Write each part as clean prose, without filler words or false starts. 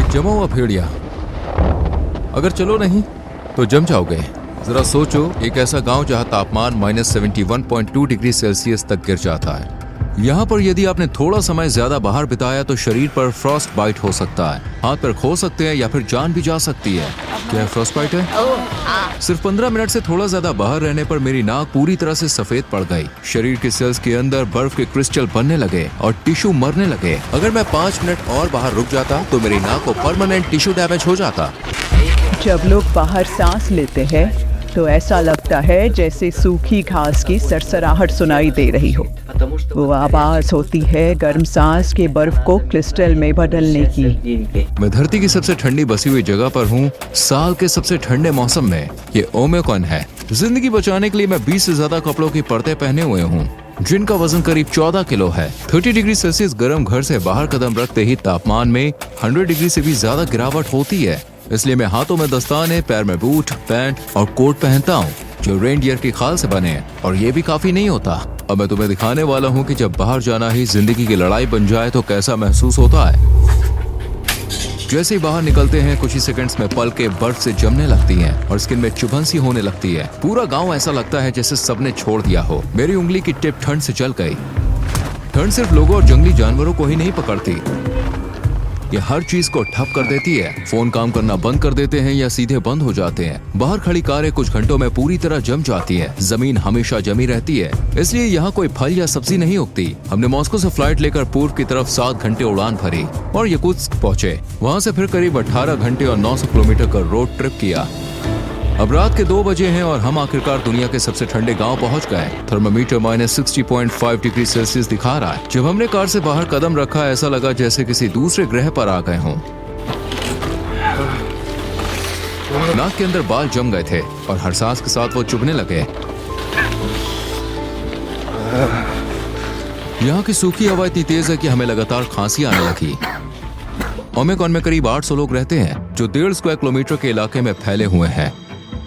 जमा हुआ भेड़िया, अगर चलो नहीं तो जम जाओगे। जरा सोचो, एक ऐसा गांव जहां तापमान -71.2 डिग्री सेल्सियस तक गिर जाता है। यहाँ पर यदि आपने थोड़ा समय ज्यादा बाहर बिताया तो शरीर पर फ्रॉस्ट बाइट हो सकता है, हाथ पैर खो सकते हैं या फिर जान भी जा सकती है। क्या फ्रॉस्ट बाइट है? सिर्फ 15 मिनट से थोड़ा ज्यादा बाहर रहने पर मेरी नाक पूरी तरह से सफेद पड़ गई। शरीर के सेल्स के अंदर बर्फ के क्रिस्टल बनने लगे और टिश्यू मरने लगे। अगर मैं 5 मिनट और बाहर रुक जाता तो मेरी नाक को परमानेंट टिश्यू डैमेज हो जाता। जब लोग बाहर सांस लेते हैं तो ऐसा लगता है जैसे सूखी घास की सरसराहट सुनाई दे रही हो। वो आवाज होती है गर्म सांस के बर्फ को क्रिस्टल में बदलने की। मैं धरती की सबसे ठंडी बसी हुई जगह पर हूँ, साल के सबसे ठंडे मौसम में। ये ओमिक्रॉन है। जिंदगी बचाने के लिए मैं 20 से ज्यादा कपड़ों की परतें पहने हुए हूँ, जिनका वजन करीब 14 किलो है। 30 डिग्री सेल्सियस गर्म घर से बाहर कदम रखते ही तापमान में 100 डिग्री से भी ज्यादा गिरावट होती है। इसलिए मैं हाथों में दस्ताने, पैर में बूट, पैंट और कोट पहनता हूँ जो रेनडियर की खाल से बने हैं। और ये भी काफी नहीं होता। अब मैं तुम्हें दिखाने वाला हूँ कि जब बाहर जाना ही जिंदगी की लड़ाई बन जाए तो कैसा महसूस होता है। जैसे ही बाहर निकलते हैं कुछ ही सेकंड्स में पलकें बर्फ से जमने लगती हैं और स्किन में चुभन सी होने लगती है। पूरा गांव ऐसा लगता है जैसे सबने छोड़ दिया हो। मेरी उंगली की टिप ठंड से जल गई। ठंड सिर्फ लोगों और जंगली जानवरों को ही नहीं पकड़ती, ये हर चीज को ठप कर देती है। फोन काम करना बंद कर देते हैं या सीधे बंद हो जाते हैं। बाहर खड़ी कारें कुछ घंटों में पूरी तरह जम जाती है। जमीन हमेशा जमी रहती है, इसलिए यहाँ कोई फल या सब्जी नहीं उगती। हमने मॉस्को से फ्लाइट लेकर पूर्व की तरफ 7 घंटे उड़ान भरी और यकुत्स्क पहुँचे। वहाँ से फिर करीब 18 घंटे और 900 किलोमीटर का रोड ट्रिप किया। अब रात के 2 बजे हैं और हम आखिरकार दुनिया के सबसे ठंडे गांव पहुंच गए। थर्मामीटर -60.5 डिग्री सेल्सियस दिखा रहा है। जब हमने कार से बाहर कदम रखा ऐसा लगा जैसे किसी दूसरे ग्रह पर आ गए हों। नाक के अंदर बाल जम गए थे और हर सांस के साथ वो चुभने लगे। यहाँ की सूखी हवा इतनी तेज है कि हमें लगातार खांसी आने लगी। ओमिक्रॉन में करीब 800 लोग रहते हैं जो 1.5 स्क्वायर किलोमीटर के इलाके में फैले हुए हैं।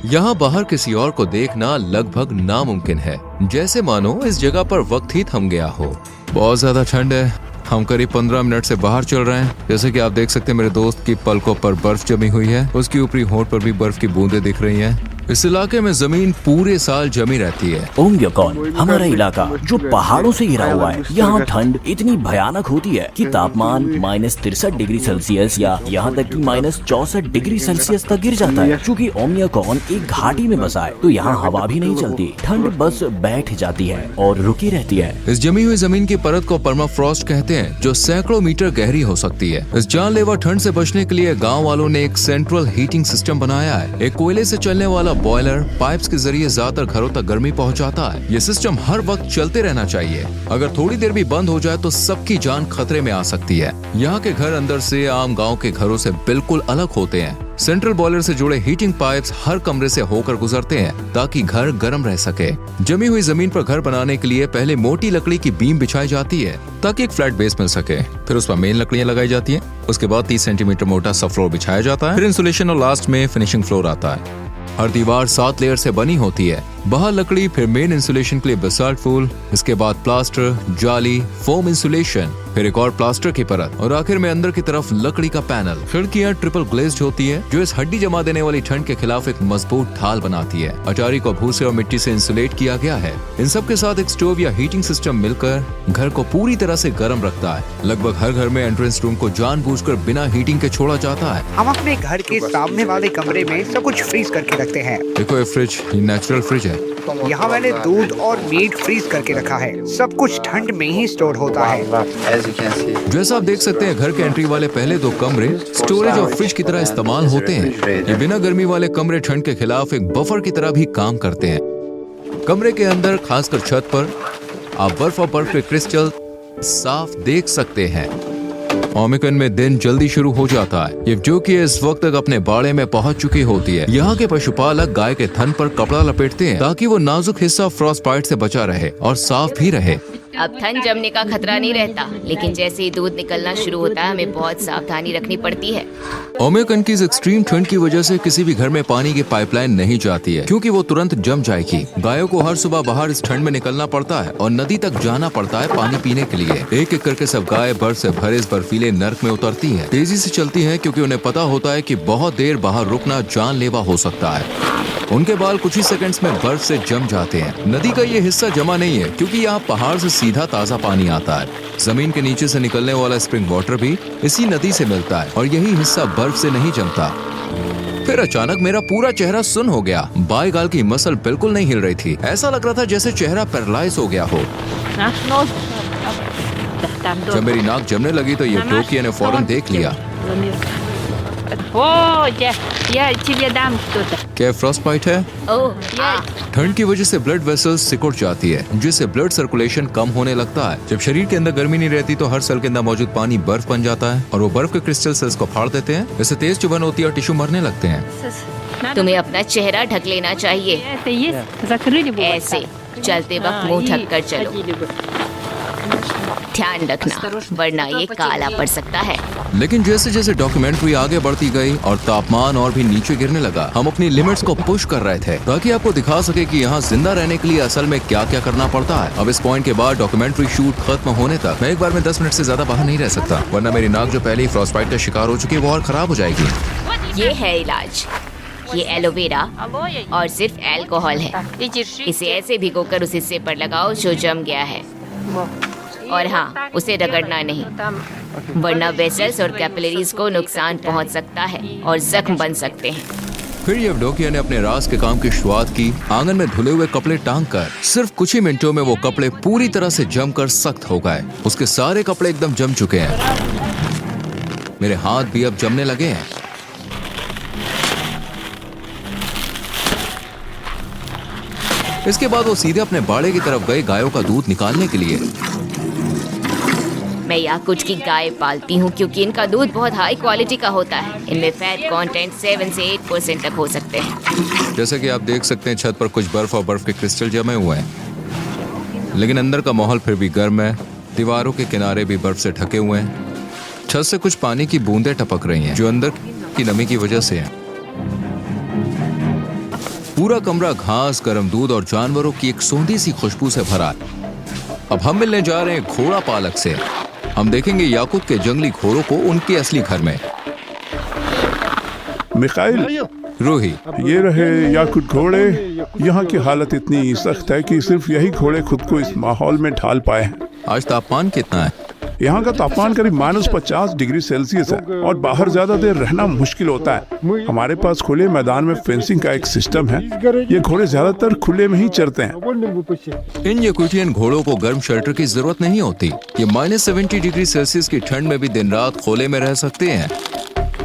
यहाँ बाहर किसी और को देखना लगभग नामुमकिन है, जैसे मानो इस जगह पर वक्त ही थम गया हो। बहुत ज्यादा ठंड है। हम करीब 15 मिनट से बाहर चल रहे हैं। जैसे कि आप देख सकते हैं मेरे दोस्त की पलकों पर बर्फ जमी हुई है, उसकी ऊपरी होंठ पर भी बर्फ की बूंदें दिख रही हैं। इस इलाके में जमीन पूरे साल जमी रहती है। ओमिक्रॉन हमारा इलाका जो पहाड़ों से घिरा हुआ है, यहाँ ठंड इतनी भयानक होती है कि तापमान -63 डिग्री सेल्सियस या यहाँ तक कि -64 डिग्री सेल्सियस तक गिर जाता है। क्योंकि ओमिक्रॉन एक घाटी में बसा है तो यहाँ हवा भी नहीं चलती, ठंड बस बैठ जाती है और रुकी रहती है। इस जमी हुई जमीन की परत को परमाफ्रॉस्ट कहते हैं, जो सैकड़ों मीटर गहरी हो सकती है। इस जानलेवा ठंड से बचने के लिए गाँव वालों ने एक सेंट्रल हीटिंग सिस्टम बनाया है। एक कोयले से चलने वाला बॉयलर पाइप्स के जरिए ज्यादातर घरों तक गर्मी पहुंचाता है। ये सिस्टम हर वक्त चलते रहना चाहिए। अगर थोड़ी देर भी बंद हो जाए तो सबकी जान खतरे में आ सकती है। यहाँ के घर अंदर से आम गांव के घरों से बिल्कुल अलग होते हैं। सेंट्रल बॉयलर से जुड़े हीटिंग पाइप्स हर कमरे से होकर गुजरते हैं ताकि घर गर्म रह सके। जमी हुई जमीन पर घर बनाने के लिए पहले मोटी लकड़ी की बीम बिछाई जाती है ताकि एक फ्लैट बेस मिल सके। फिर उस पर मेन लकड़ियां लगाई जाती हैं। उसके बाद 30 सेंटीमीटर मोटा सा फ्लोर बिछाया जाता है। फिर इंसुलेशन और लास्ट में फिनिशिंग फ्लोर आता है। हर दीवार 7 लेयर से बनी होती है। बाहर लकड़ी, फिर मेन इंसुलेशन के लिए बेसाल्ट फूल, इसके बाद प्लास्टर, जाली, फोम इंसुलेशन, फिर एक और प्लास्टर की परत और आखिर में अंदर की तरफ लकड़ी का पैनल। खिड़कियां ट्रिपल ग्लेज्ड होती है जो इस हड्डी जमा देने वाली ठंड के खिलाफ एक मजबूत ढाल बनाती है। अटारी को भूसे और मिट्टी से इंसुलेट किया गया है। इन सब के साथ एक स्टोव या हीटिंग सिस्टम मिलकर घर को पूरी तरह से गर्म रखता है। लगभग हर घर में एंट्रेंस रूम को जानबूझकर बिना हीटिंग के छोड़ा जाता है। हम अपने घर के सामने वाले कमरे में सब कुछ फ्रीज करके रखते हैं। देखो ये फ्रिज, ये नेचुरल फ्रिज है। यहाँ मैंने दूध और मीट फ्रीज करके रखा है। सब कुछ ठंड में ही स्टोर होता है। जैसा आप देख सकते हैं घर के एंट्री वाले पहले 2 कमरे स्टोरेज और फ्रिज की तरह इस्तेमाल होते हैं। ये बिना गर्मी वाले कमरे ठंड के खिलाफ एक बफर की तरह भी काम करते हैं। कमरे के अंदर खासकर छत पर आप बर्फ और बर्फ के क्रिस्टल साफ देख सकते हैं। ओमिक्रॉन में दिन जल्दी शुरू हो जाता है। ये जो कि इस वक्त तक अपने बाड़े में पहुंच चुकी होती है। यहाँ के पशुपालक गाय के थन पर कपड़ा लपेटते हैं ताकि वो नाजुक हिस्सा फ्रॉस्ट बाइट से बचा रहे और साफ भी रहे। अब ठंड जमने का खतरा नहीं रहता, लेकिन जैसे ही दूध निकलना शुरू होता है हमें बहुत सावधानी रखनी पड़ती है। ओमेकन की इस एक्सट्रीम ठंड की वजह से किसी भी घर में पानी की पाइपलाइन नहीं जाती है, क्योंकि वो तुरंत जम जाएगी। गायों को हर सुबह बाहर इस ठंड में निकलना पड़ता है और नदी तक जाना पड़ता है पानी पीने के लिए। एक एक करके सब गाय बर्फ से भरे इस बर्फीले नर्क में उतरती हैं। तेजी से चलती हैं क्योंकि उन्हें पता होता है कि बहुत देर बाहर रुकना जानलेवा हो सकता है। उनके बाल कुछ ही सेकंड्स में बर्फ से जम जाते हैं। नदी का ये हिस्सा जमा नहीं है क्योंकि यहाँ पहाड़ से सीधा ताज़ा पानी आता है। जमीन के नीचे से निकलने वाला स्प्रिंग वाटर भी इसी नदी से मिलता है और यही हिस्सा बर्फ से नहीं जमता। फिर अचानक मेरा पूरा चेहरा सुन्न हो गया। बाएं गाल की मसल बिल्कुल नहीं हिल रही थी। ऐसा लग रहा था जैसे चेहरा पैरालाइज हो गया हो। जब मेरी नाक जमने लगी तो ये टोकियो ने फौरन देख लिया। क्या फ्रॉस्ट बाइट है? ठंड की वजह से ब्लड वेसल्स सिकुड़ जाती है, जिससे ब्लड सर्कुलेशन कम होने लगता है। जब शरीर के अंदर गर्मी नहीं रहती तो हर सेल के अंदर मौजूद पानी बर्फ बन जाता है और वो बर्फ के क्रिस्टल सेल्स को फाड़ देते हैं। इससे तेज चुभन होती है और टिश्यू मरने लगते हैं। तुम्हें अपना चेहरा ढक लेना चाहिए, ऐसे चलते वक्त मुंह ढक कर चलो। ध्यान रखना वरना ये काला पड़ सकता है। लेकिन जैसे जैसे डॉक्यूमेंट्री आगे बढ़ती गई और तापमान और भी नीचे गिरने लगा, हम अपनी लिमिट्स को पुश कर रहे थे ताकि आपको दिखा सके कि यहाँ जिंदा रहने के लिए असल में क्या क्या करना पड़ता है। अब इस पॉइंट के बाद डॉक्यूमेंट्री शूट खत्म होने तक मैं एक बार में 10 मिनट से ज्यादा बाहर नहीं रह सकता, वरना मेरी नाक जो पहले ही फ्रॉस्टबाइट का शिकार हो चुकी है वो और खराब हो जाएगी। ये है इलाज, ये एलोवेरा और सिर्फ अल्कोहल है। इसे ऐसे भिगोकर उस हिस्से पर लगाओ जो जम गया है, और हाँ, उसे रगड़ना नहीं, वरना वेसल्स और कैपिलरीज को नुकसान पहुंच सकता है और जख्म बन सकते हैं। फिर येवडोकिया ने अपने राज के काम की शुरुआत की। आंगन में धुले हुए कपड़े टांग कर सिर्फ कुछ ही मिनटों में वो कपड़े पूरी तरह से जमकर सख्त हो गए। उसके सारे कपड़े एकदम जम चुके हैं। मेरे हाथ भी अब जमने लगे हैं। इसके बाद वो सीधे अपने बाड़े की तरफ गए गायों का दूध निकालने के लिए। मैं याकुट की गाय पालती हूँ क्योंकि इनका दूध बहुत हाई क्वालिटी का होता है। इनमें फैट कंटेंट 7 से 8% तक हो सकते हैं। जैसे कि आप देख सकते हैं छत पर कुछ बर्फ और बर्फ के क्रिस्टल जमे हुए हैं, लेकिन अंदर का माहौल फिर भी गर्म है। दीवारों के किनारे भी बर्फ से ढके हुए हैं। छत से कुछ पानी की बूंदें टपक रही हैं जो अंदर की नमी की वजह से है। पूरा कमरा घास, गर्म दूध और जानवरों की एक सोंधी सी खुशबू से भरा है। अब हम मिलने जा रहे हैं घोड़ा पालक से। हम देखेंगे याकुत के जंगली घोड़ों को उनके असली घर में। मिखाइल, रूही, ये रहे याकुत घोड़े। यहाँ की हालत इतनी सख्त है कि सिर्फ यही घोड़े खुद को इस माहौल में ढाल पाए हैं। आज तापमान कितना है? यहाँ का तापमान करीब -50 डिग्री सेल्सियस है और बाहर ज्यादा देर रहना मुश्किल होता है। हमारे पास खुले मैदान में फेंसिंग का एक सिस्टम है। ये घोड़े ज्यादातर खुले में ही चरते हैं। इन याकुटियन घोड़ों को गर्म शेल्टर की जरूरत नहीं होती। ये -70 डिग्री सेल्सियस की ठंड में भी दिन रात खोले में रह सकते हैं।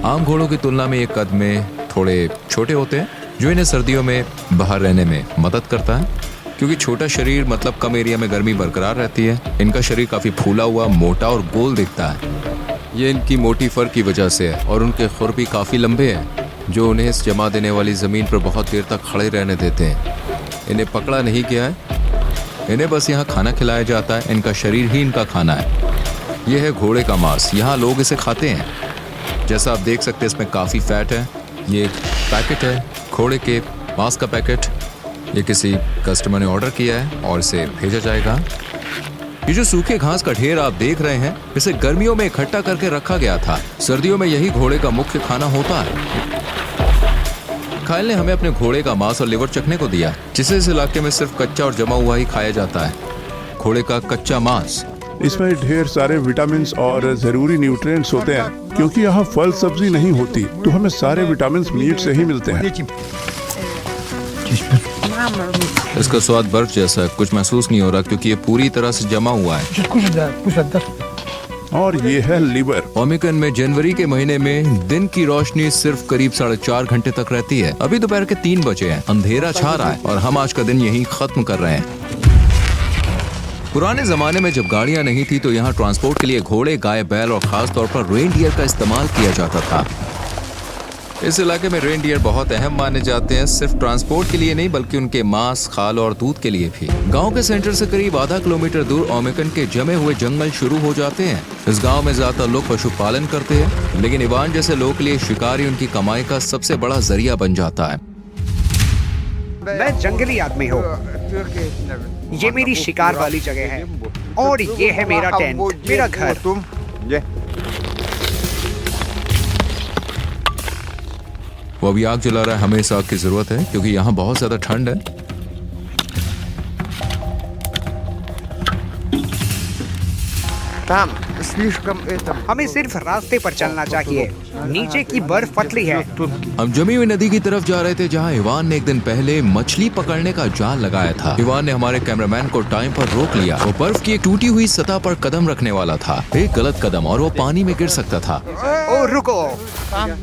आम घोड़ों की तुलना में ये कद में थोड़े छोटे होते हैं, जो इन्हें सर्दियों में बाहर रहने में मदद करता है। क्योंकि छोटा शरीर मतलब कम एरिया में गर्मी बरकरार रहती है। इनका शरीर काफी फूला हुआ, मोटा और गोल दिखता है। ये इनकी मोटी फर की वजह से है और उनके खुर भी काफी लंबे हैं, जो उन्हें इस जमा देने वाली जमीन पर बहुत देर तक खड़े रहने देते हैं। इन्हें पकड़ा नहीं गया है, इन्हें बस यहाँ खाना खिलाया जाता है। इनका शरीर ही इनका खाना है। यह है घोड़े का मांस। यहाँ लोग इसे खाते हैं। जैसा आप देख सकते हैं इसमें काफी फैट है। ये एक पैकेट है घोड़े के मांस का पैकेट। ये किसी कस्टमर ने ऑर्डर किया है और इसे भेजा जाएगा। ये जो सूखे घास का ढेर आप देख रहे हैं, इसे गर्मियों में इकट्ठा करके रखा गया था। सर्दियों में यही घोड़े का मुख्य खाना होता है। खाइल ने हमें अपने घोड़े का मांस और लिवर चखने को दिया, जिसे इस इलाके में सिर्फ कच्चा और जमा हुआ ही खाया जाता है। घोड़े का कच्चा मांस। इसमें ढेर सारे विटामिन और जरूरी न्यूट्रिएंट्स होते हैं। क्योंकि यहाँ फल सब्जी नहीं होती, तो हमें सारे विटामिन मीट से ही मिलते हैं। इसका स्वाद बर्फ जैसा है, कुछ महसूस नहीं हो रहा क्योंकि ये पूरी तरह से जमा हुआ है। और ये है लिवर। ओमिकन में जनवरी के महीने में दिन की रोशनी सिर्फ करीब 4.5 घंटे तक रहती है। अभी दोपहर के 3 बजे हैं, अंधेरा छा रहा है और हम आज का दिन यहीं खत्म कर रहे हैं। पुराने जमाने में जब गाड़ियां नहीं थी तो यहाँ ट्रांसपोर्ट के लिए घोड़े, गाय, बैल और खास तौर पर रेनडियर का इस्तेमाल किया जाता था। इस इलाके में रेनडियर बहुत अहम माने जाते हैं, सिर्फ ट्रांसपोर्ट के लिए नहीं बल्कि उनके मांस, खाल और दूध के लिए भी। गांव के सेंटर से करीब आधा किलोमीटर दूर ओमेकन के जमे हुए जंगल शुरू हो जाते हैं। इस गांव में ज्यादातर लोग पशुपालन करते हैं, लेकिन इवान जैसे लोगों के लिए शिकार ही उनकी कमाई का सबसे बड़ा जरिया बन जाता है। मैं जंगली आदमी हूँ। ये मेरी शिकार वाली जगह है और ये है मेरा टेंट, मेरा घर। वो अभी आग जला रहा है, हमें इस आग की जरूरत है क्योंकि यहाँ बहुत ज्यादा ठंड है। हमें सिर्फ रास्ते पर चलना चाहिए, नीचे की बर्फ पतली है। हम जमी हुई नदी की तरफ जा रहे थे जहाँ इवान ने एक दिन पहले मछली पकड़ने का जाल लगाया था। इवान ने हमारे कैमरामैन को टाइम पर रोक लिया। वो बर्फ की एक टूटी हुई सतह पर कदम रखने वाला था, एक गलत कदम और वो पानी में गिर सकता था ओ रुको।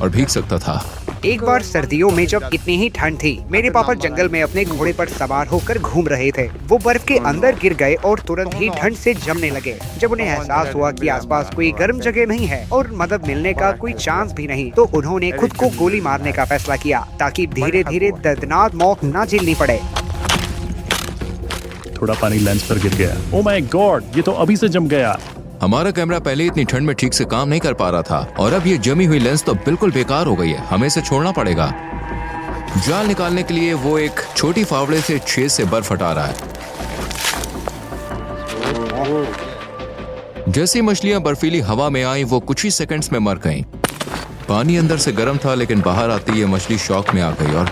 और भीग सकता था। एक बार सर्दियों में जब इतनी ही ठंड थी, मेरे पापा जंगल में अपने घोड़े पर सवार होकर घूम रहे थे। वो बर्फ के अंदर गिर गए और तुरंत ही ठंड से जमने लगे। जब उन्हें एहसास हुआ कि आसपास कोई गर्म जगह नहीं है और मदद मिलने का कोई चांस भी नहीं, तो उन्होंने खुद को गोली मारने का फैसला किया ताकि धीरे धीरे दर्दनाक मौत न झेलनी पड़े। थोड़ा पानी लेंस पर गिर गया। ओह माय गॉड, ये तो अभी से जम गया। हमारा कैमरा पहले इतनी ठंड में ठीक से काम नहीं कर पा रहा था और अब ये जमी हुई लेंस तो बिल्कुल बेकार हो गई है। हमें इसे छोड़ना पड़ेगा। जाल निकालने के लिए वो एक छोटी फावड़े से छेद से बर्फ हटा रहा है। जैसी मछलियां बर्फीली हवा में आई वो कुछ ही सेकंड्स में मर गईं। पानी अंदर से गर्म था लेकिन बाहर आती ये मछली शॉक में आ गई और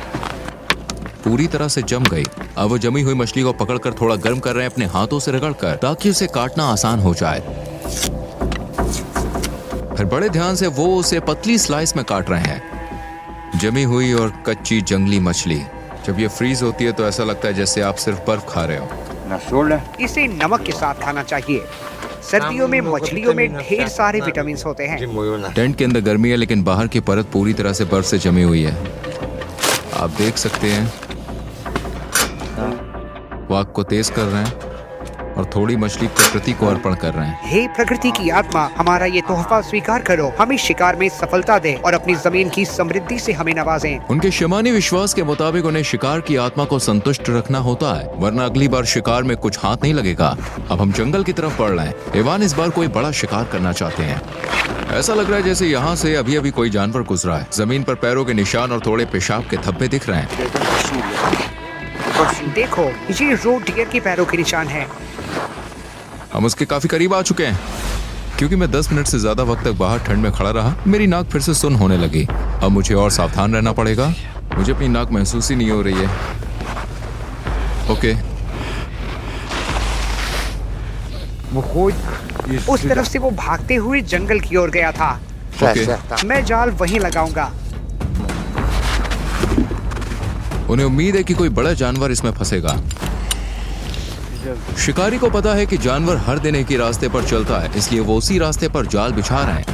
पूरी तरह से जम गई। अब वो जमी हुई मछली को पकड़कर थोड़ा गर्म कर रहे हैं अपने हाथों से रगड़कर, ताकि उसे काटना आसान हो जाए। फिर बड़े ध्यान से वो उसे पतली स्लाइस में काट रहे हैं। जमी हुई और कच्ची जंगली मछली जब ये फ्रीज होती है तो ऐसा लगता है जैसे आप सिर्फ बर्फ खा रहे हो। इसे नमक के साथ खाना चाहिए। सर्दियों में मछलियों में ढेर सारे विटामिन होते हैं। टेंट के अंदर गर्मी है लेकिन बाहर की परत पूरी तरह से बर्फ से जमी हुई है। आप देख सकते हैं वो आग को तेज कर रहे हैं और थोड़ी मछली प्रकृति को अर्पण कर रहे हैं। हे प्रकृति की आत्मा, हमारा ये तोहफा स्वीकार करो, हमें शिकार में सफलता दे और अपनी जमीन की समृद्धि से हमें नवाजें। उनके शमानी विश्वास के मुताबिक उन्हें शिकार की आत्मा को संतुष्ट रखना होता है, वरना अगली बार शिकार में कुछ हाथ नहीं लगेगा। अब हम जंगल की तरफ बढ़ रहे हैं। इवान इस बार कोई बड़ा शिकार करना चाहते हैं। ऐसा लग रहा है जैसे यहाँ से अभी अभी कोई जानवर गुजरा है। जमीन पर पैरों के निशान और थोड़े पेशाब के धब्बे दिख रहे हैं। देखो, ये रोड डियर के पैरों के निशान हैं। हम उसके काफी करीब आ चुके हैं। क्योंकि मैं 10 मिनट से ज्यादा वक्त तक बाहर ठंड में खड़ा रहा, मेरी नाक फिर से सुन्न होने लगी। अब मुझे और सावधान रहना पड़ेगा। मुझे अपनी नाक महसूस ही नहीं हो रही है। ओके, उस तरफ से वो भागते हुए जंगल की ओर गया था। ओके। मैं जाल वहीं लगाऊंगा। उन्हें उम्मीद है कि कोई बड़ा जानवर इसमें फंसेगा। शिकारी को पता है कि जानवर हर दिन एक ही रास्ते पर चलता है, इसलिए वो उसी रास्ते पर जाल बिछा रहे हैं।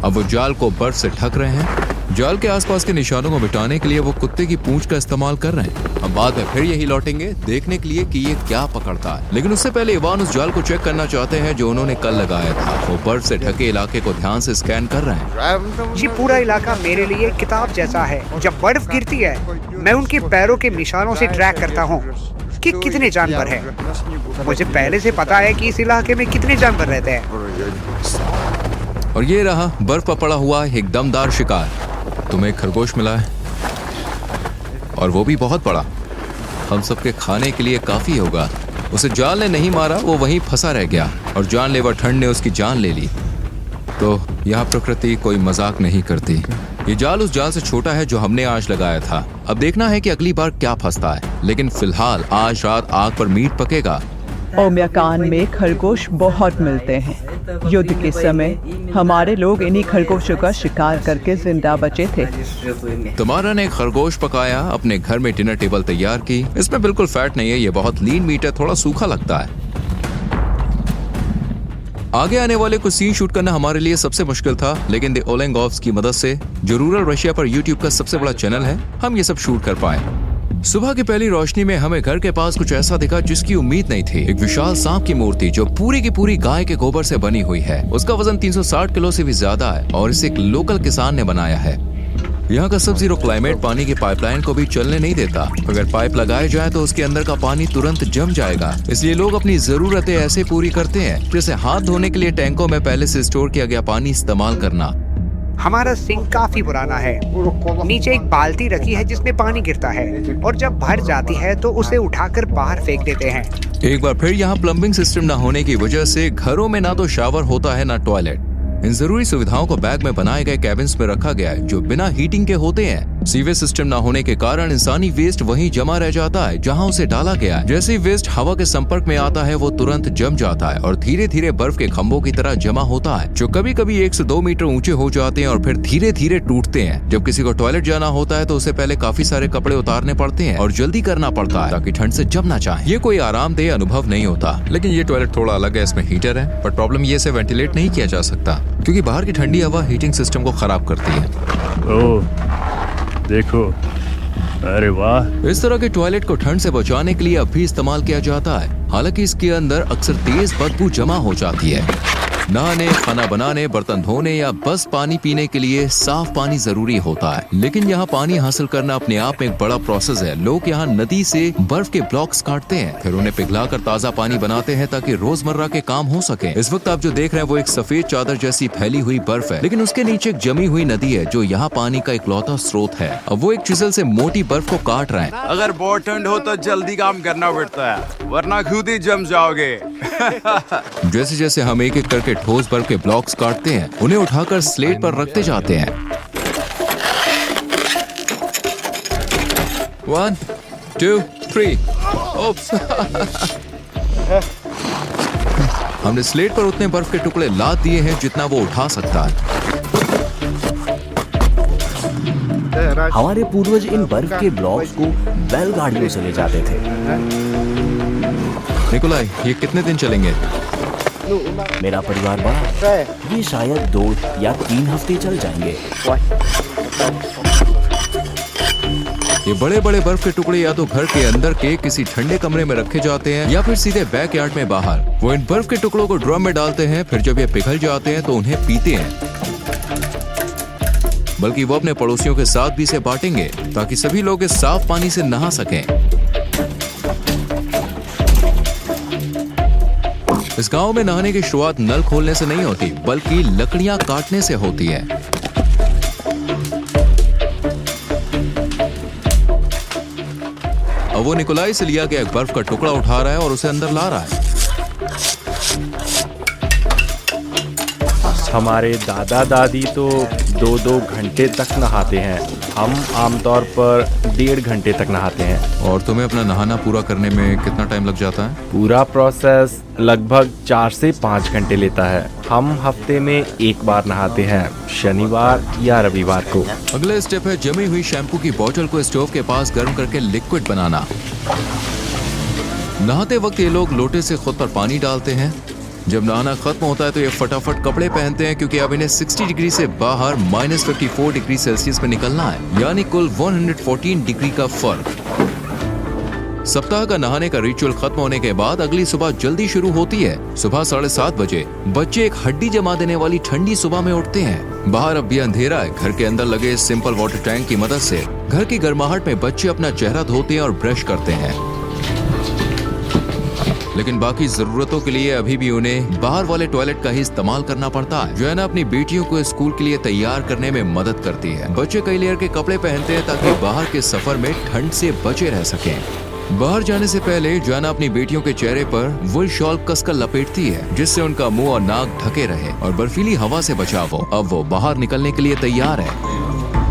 अब वो जाल को बर्फ से ढक रहे हैं। जाल के आसपास के निशानों को मिटाने के लिए वो कुत्ते की पूंछ का इस्तेमाल कर रहे हैं। हम बाद में फिर यही लौटेंगे देखने के लिए कि ये क्या पकड़ता है, लेकिन उससे पहले इवान उस जाल को चेक करना चाहते हैं जो उन्होंने कल लगाया था। वो बर्फ से ढके इलाके को ध्यान से स्कैन कर रहे हैं। ये पूरा इलाका मेरे लिए किताब जैसा है। जब बर्फ गिरती है, मैं उनके पैरों के निशानों से ट्रैक करता हूँ कि कितने जानवर हैं। मुझे पहले से पता है कि इस इलाके में कितने जानवर रहते हैं। और ये रहा बर्फ पर पड़ा हुआ एक दमदार शिकार। तुम्हें एक खरगोश मिला है और वो भी बहुत बड़ा। हम सबके खाने के लिए काफी होगा। उसे जाल ने नहीं मारा, वो वहीं फंसा रह गया और जानलेवा ठंड ने उसकी जान ले ली। तो यहाँ प्रकृति कोई मजाक नहीं करती। ये जाल उस जाल से छोटा है जो हमने आज लगाया था। अब देखना है कि अगली बार क्या फंसता है, लेकिन फिलहाल आज रात आग पर मीट पकेगा। ओम्याकान में खरगोश बहुत मिलते हैं। युद्ध के समय हमारे लोग इन्हीं खरगोशों का शिकार करके जिंदा बचे थे। तुम्हारा ने खरगोश पकाया, अपने घर में डिनर टेबल तैयार की। इसमें बिल्कुल फैट नहीं है, ये बहुत लीन मीट है, थोड़ा सूखा लगता है। आगे आने वाले कुछ सीन शूट करना हमारे लिए सबसे मुश्किल था, लेकिन द ओलेंगोव्स की मदद से, जो रूरल रशिया पर यूट्यूब का सबसे बड़ा चैनल है, हम ये सब शूट कर पाए। सुबह की पहली रोशनी में हमें घर के पास कुछ ऐसा दिखा जिसकी उम्मीद नहीं थी। एक विशाल सांप की मूर्ति जो पूरी की पूरी गाय के गोबर से बनी हुई है। उसका वजन 360 किलो से भी ज्यादा है और इसे एक लोकल किसान ने बनाया है। यहाँ का सब जीरो क्लाइमेट पानी की पाइपलाइन को भी चलने नहीं देता। अगर पाइप लगाए जाए तो उसके अंदर का पानी तुरंत जम जाएगा। इसलिए लोग अपनी जरूरतें ऐसे पूरी करते हैं जैसे हाथ धोने के लिए टैंकों में पहले से स्टोर किया गया पानी इस्तेमाल करना। हमारा सिंक काफी पुराना है। नीचे एक बाल्टी रखी है जिसमें पानी गिरता है और जब भर जाती है तो उसे उठाकर बाहर फेंक देते हैं। एक बार फिर यहाँ प्लम्बिंग सिस्टम न होने की वजह से घरों में ना तो शावर होता है ना टॉयलेट। इन जरूरी सुविधाओं को बैग में बनाए गए कैबिन्स में रखा गया है जो बिना हीटिंग के होते हैं। सीवेज सिस्टम न होने के कारण इंसानी वेस्ट वहीं जमा रह जाता है जहां उसे डाला गया है। जैसे ही वेस्ट हवा के संपर्क में आता है वो तुरंत जम जाता है और धीरे धीरे बर्फ के खंभों की तरह जमा होता है जो कभी कभी 1 से 2 मीटर ऊंचे हो जाते हैं और फिर धीरे धीरे टूटते हैं। जब किसी को टॉयलेट जाना होता है तो उसे पहले काफी सारे कपड़े उतारने पड़ते हैं और जल्दी करना पड़ता है ताकि ठंड से जम ना जाए। ये कोई आरामदेह अनुभव नहीं होता। लेकिन ये टॉयलेट थोड़ा अलग है, इसमें हीटर है, पर प्रॉब्लम ये इसे वेंटिलेट नहीं किया जा सकता क्योंकि बाहर की ठंडी हवा हीटिंग सिस्टम को खराब करती है। ओह देखो, अरे वाह। इस तरह के टॉयलेट को ठंड से बचाने के लिए अब भी इस्तेमाल किया जाता है। हालांकि इसके अंदर अक्सर तेज बदबू जमा हो जाती है। नहाने, खाना बनाने, बर्तन धोने या बस पानी पीने के लिए साफ पानी जरूरी होता है। लेकिन यहाँ पानी हासिल करना अपने आप में एक बड़ा प्रोसेस है। लोग यहाँ नदी से बर्फ के ब्लॉक्स काटते हैं, फिर उन्हें पिघलाकर ताज़ा पानी बनाते हैं ताकि रोजमर्रा के काम हो सके। इस वक्त आप जो देख रहे हैं वो एक सफेद चादर जैसी फैली हुई बर्फ है, लेकिन उसके नीचे एक जमी हुई नदी है जो यहाँ पानी का इकलौता स्रोत है। अब वो एक चिजल से मोटी बर्फ को काट रहे हैं। अगर बहुत ठंड हो तो जल्दी काम करना पड़ता है वरना खुद ही जम जाओगे। जैसे जैसे हम एक एक करके ठोस बर्फ के ब्लॉक्स काटते हैं, उन्हें उठाकर स्लेट पर रखते जाते हैं। 1, 2, 3। ओप्स। हमने स्लेट पर उतने बर्फ के टुकड़े लाद दिए हैं जितना वो उठा सकता है। हमारे पूर्वज इन बर्फ के ब्लॉक्स को बैलगाड़ियों से ले जाते थे। निकोलाई, ये कितने दिन चलेंगे? मेरा परिवार बड़ा, ये शायद 2 या 3 हफ्ते चल जाएंगे। ये बड़े बड़े बर्फ के टुकड़े या तो घर के अंदर के किसी ठंडे कमरे में रखे जाते हैं या फिर सीधे बैकयार्ड में बाहर। वो इन बर्फ के टुकड़ों को ड्रम में डालते हैं, फिर जब ये पिघल जाते हैं तो उन्हें पीते हैं। बल्कि वो अपने पड़ोसियों के साथ भी इसे बांटेंगे ताकि सभी लोग इस साफ पानी से नहा सकें। इस गांव में नहाने की शुरुआत नल खोलने से नहीं होती बल्कि लकड़ियां काटने से होती है। अब वो निकोलाई से लिया गया एक बर्फ का टुकड़ा उठा रहा है और उसे अंदर ला रहा है। हमारे दादा दादी तो 2-2 घंटे तक नहाते हैं। हम आमतौर पर 1.5 घंटे तक नहाते हैं। और तुम्हें अपना नहाना पूरा करने में कितना टाइम लग जाता है? पूरा प्रोसेस लगभग 4 से 5 घंटे लेता है। हम हफ्ते में 1 बार नहाते हैं, शनिवार या रविवार को। अगला स्टेप है जमी हुई शैम्पू की बोतल को स्टोव के पास गर्म करके लिक्विड बनाना। नहाते वक्त ये लोग लोटे से खुद पर पानी डालते हैं। जब नहाना खत्म होता है तो ये फटाफट कपड़े पहनते हैं क्योंकि अब इन्हें 60 डिग्री से बाहर -54 डिग्री सेल्सियस में निकलना है, यानी कुल 114 डिग्री का फर्क। सप्ताह का नहाने का रिचुअल खत्म होने के बाद अगली सुबह जल्दी शुरू होती है। सुबह 7:30 बजे बच्चे एक हड्डी जमा देने वाली ठंडी सुबह में उठते हैं। बाहर अब भी अंधेरा है। घर के अंदर लगे सिंपल वाटर टैंक की मदद से घर की गर्माहट में बच्चे अपना चेहरा धोते हैं और ब्रश करते हैं। लेकिन बाकी जरूरतों के लिए अभी भी उन्हें बाहर वाले टॉयलेट का ही इस्तेमाल करना पड़ता है, जो है ना अपनी बेटियों को स्कूल के लिए तैयार करने में मदद करती है। बच्चे कई लेयर के कपड़े पहनते हैं ताकि बाहर के सफर में ठंड से बचे रह सकें। बाहर जाने से पहले जोआना अपनी बेटियों के चेहरे पर वुल शॉल कसकर लपेटती है जिससे उनका मुंह और नाक ढके रहे और बर्फीली हवा से बचाव हो। अब वो बाहर निकलने के लिए तैयार है।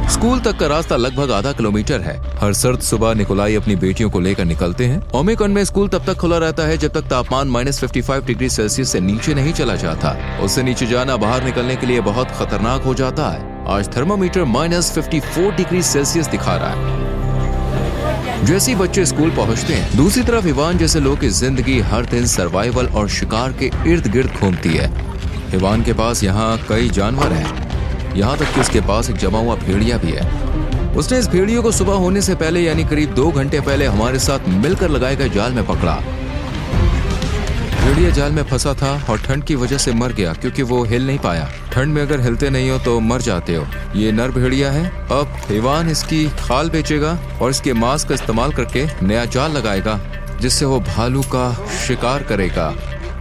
स्कूल तक का रास्ता लगभग आधा किलोमीटर है। हर सर्द सुबह निकोलाई अपनी बेटियों को लेकर निकलते हैं। ओमेकॉन में स्कूल तब तक खुला रहता है जब तक तापमान -55 डिग्री सेल्सियस से नीचे नहीं चला जाता। उससे नीचे जाना बाहर निकलने के लिए बहुत खतरनाक हो जाता है। आज थर्मामीटर -54 डिग्री सेल्सियस दिखा रहा है। जैसे ही बच्चे स्कूल पहुंचते हैं, दूसरी तरफ इवान जैसे लोग की जिंदगी हर दिन सर्वाइवल और शिकार के इर्द गिर्द घूमती है। इवान के पास यहाँ कई जानवर हैं, यहाँ तक कि उसके पास एक जमा हुआ भेड़िया भी है। उसने इस भेड़ियों को सुबह होने से पहले यानी करीब 2 घंटे पहले हमारे साथ मिलकर लगाए गए जाल में पकड़ा। भेड़िया जाल में फंसा था और ठंड की वजह से मर गया क्योंकि वो हिल नहीं पाया। ठंड में अगर हिलते नहीं हो तो मर जाते हो। ये नर भेड़िया है। अब इवान इसकी खाल बेचेगा और इसके मांस का इस्तेमाल करके नया जाल लगाएगा जिससे वो भालू का शिकार करेगा।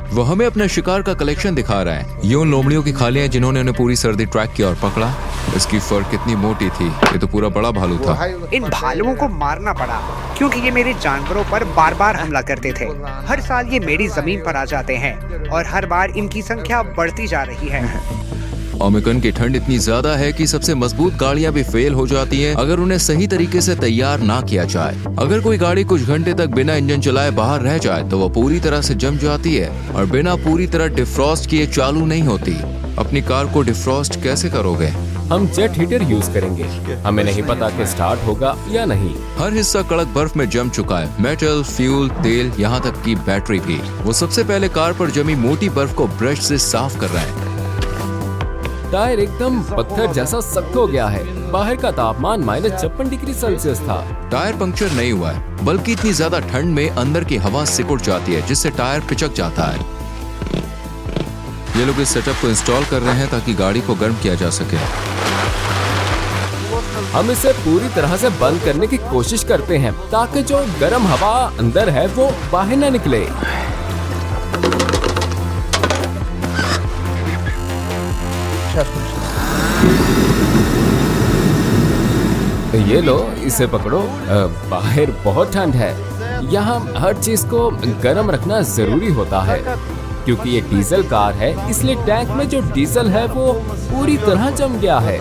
वो हमें अपने शिकार का कलेक्शन दिखा रहा है। ये उन लोमड़ियों की खालें हैं जिन्होंने उन्हें पूरी सर्दी ट्रैक किया और पकड़ा। इसकी फर कितनी मोटी थी, ये तो पूरा बड़ा भालू था। इन भालुओं को मारना पड़ा क्योंकि ये मेरे जानवरों पर बार बार हमला करते थे। हर साल ये मेरी जमीन पर आ जाते हैं और हर बार इनकी संख्या बढ़ती जा रही है। ओमिकॉन की ठंड इतनी ज्यादा है कि सबसे मजबूत गाड़ियां भी फेल हो जाती हैं अगर उन्हें सही तरीके से तैयार ना किया जाए। अगर कोई गाड़ी कुछ घंटे तक बिना इंजन चलाए बाहर रह जाए तो वो पूरी तरह से जम जाती है और बिना पूरी तरह डिफ्रॉस्ट किए चालू नहीं होती। अपनी कार को डिफ्रॉस्ट कैसे करोगे? हम जेट हीटर यूज करेंगे। हमें नहीं पता कि स्टार्ट होगा या नहीं। हर हिस्सा कड़क बर्फ में जम चुका है, मेटल, फ्यूल, तेल, यहाँ तक की बैटरी भी। वो सबसे पहले कार पर जमी मोटी बर्फ को ब्रश से साफ कर रहा है। टायर एकदम पत्थर जैसा सख्त हो गया है। बाहर का तापमान -56 डिग्री सेल्सियस था। टायर पंक्चर नहीं हुआ है, बल्कि इतनी ज्यादा ठंड में अंदर की हवा सिकुड़ जाती है जिससे टायर पिचक जाता है। ये लोग इस सेटअप को इंस्टॉल कर रहे हैं ताकि गाड़ी को गर्म किया जा सके। हम इसे पूरी तरह से बंद करने की कोशिश करते हैं ताकि जो गर्म हवा अंदर है वो बाहर न निकले। ये लो, इसे पकड़ो। बाहर बहुत ठंड है। यहाँ हर चीज को गर्म रखना जरूरी होता है क्योंकि ये डीजल कार है, इसलिए टैंक में जो डीजल है वो पूरी तरह जम गया है।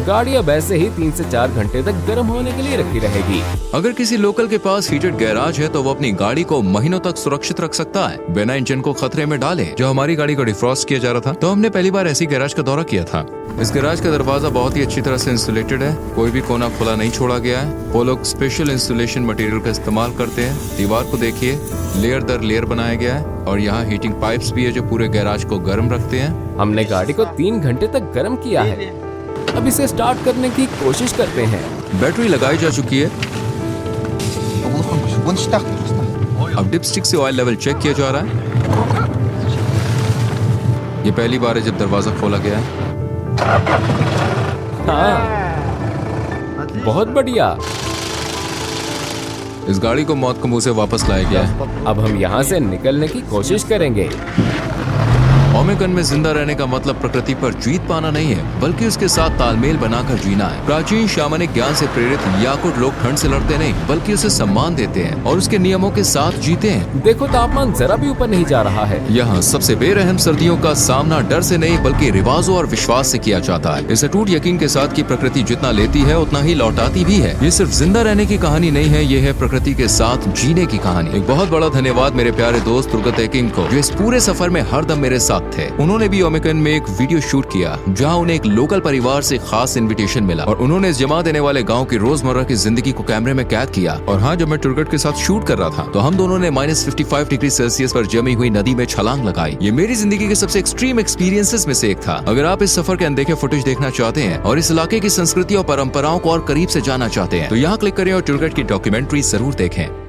गाड़ी अब ऐसे ही 3 से 4 घंटे तक गर्म होने के लिए रखी रहेगी। अगर किसी लोकल के पास हीटेड गैराज है तो वो अपनी गाड़ी को महीनों तक सुरक्षित रख सकता है बिना इंजन को खतरे में डाले। जो हमारी गाड़ी को डिफ्रॉस्ट किया जा रहा था तो हमने पहली बार ऐसी गैराज का दौरा किया था। इस गैराज का दरवाजा बहुत ही अच्छी तरह से इंसुलेटेड है, कोई भी कोना खुला नहीं छोड़ा गया है। वो लोग स्पेशल इंसुलेशन मटेरियल का इस्तेमाल करते हैं। दीवार को देखिए, लेयर दर लेयर बनाया गया है और यहाँ हीटिंग पाइप्स भी है जो पूरे गैराज को गर्म रखते हैं। हमने गाड़ी को 3 घंटे तक गर्म किया है। अब इसे स्टार्ट करने की कोशिश करते हैं। बैटरी लगाई जा चुकी है। अब डिपस्टिक से ऑयल लेवल चेक किया जा रहा है। ये पहली बार है जब दरवाजा खोला गया है। हाँ, बहुत बढ़िया। इस गाड़ी को मौत के मुंह से वापस लाया गया है। अब हम यहाँ से निकलने की कोशिश करेंगे। ओमिकॉन में जिंदा रहने का मतलब प्रकृति पर जीत पाना नहीं है, बल्कि उसके साथ तालमेल बनाकर जीना है। प्राचीन शामनिक ज्ञान से प्रेरित याकुट लोग ठंड से लड़ते नहीं, बल्कि उसे सम्मान देते हैं और उसके नियमों के साथ जीते हैं। देखो, तापमान जरा भी ऊपर नहीं जा रहा है। यहाँ सबसे बेरहम सर्दियों का सामना डर से नहीं बल्कि रिवाजों और विश्वास से किया जाता है। इस अटूट यकीन के साथ कि प्रकृति जितना लेती है उतना ही लौटाती भी है। ये सिर्फ जिंदा रहने की कहानी नहीं है, ये है प्रकृति के साथ जीने की कहानी। एक बहुत बड़ा धन्यवाद मेरे प्यारे दोस्त तुर्गत एकिंग को, जो इस पूरे सफर में हरदम मेरे साथ थे। उन्होंने भी ओमिकॉन में एक वीडियो शूट किया जहां उन्हें एक लोकल परिवार से खास इनविटेशन मिला और उन्होंने इस जमा देने वाले गांव की रोजमर्रा की जिंदगी को कैमरे में कैद किया। और हाँ, जब मैं तुर्गत के साथ शूट कर रहा था तो हम दोनों ने -55 डिग्री सेल्सियस पर जमी हुई नदी में छलांग लगाई। ये मेरी जिंदगी के सबसे एक्सट्रीम एक्सपीरियंसेस में से एक था। अगर आप इस सफर के अनदेखे फुटेज देखना चाहते हैं और इस इलाके की संस्कृति और परंपराओं को और करीब से जानना चाहते हैं तो यहाँ क्लिक करें और तुर्गत की डॉक्यूमेंट्री जरूर देखें।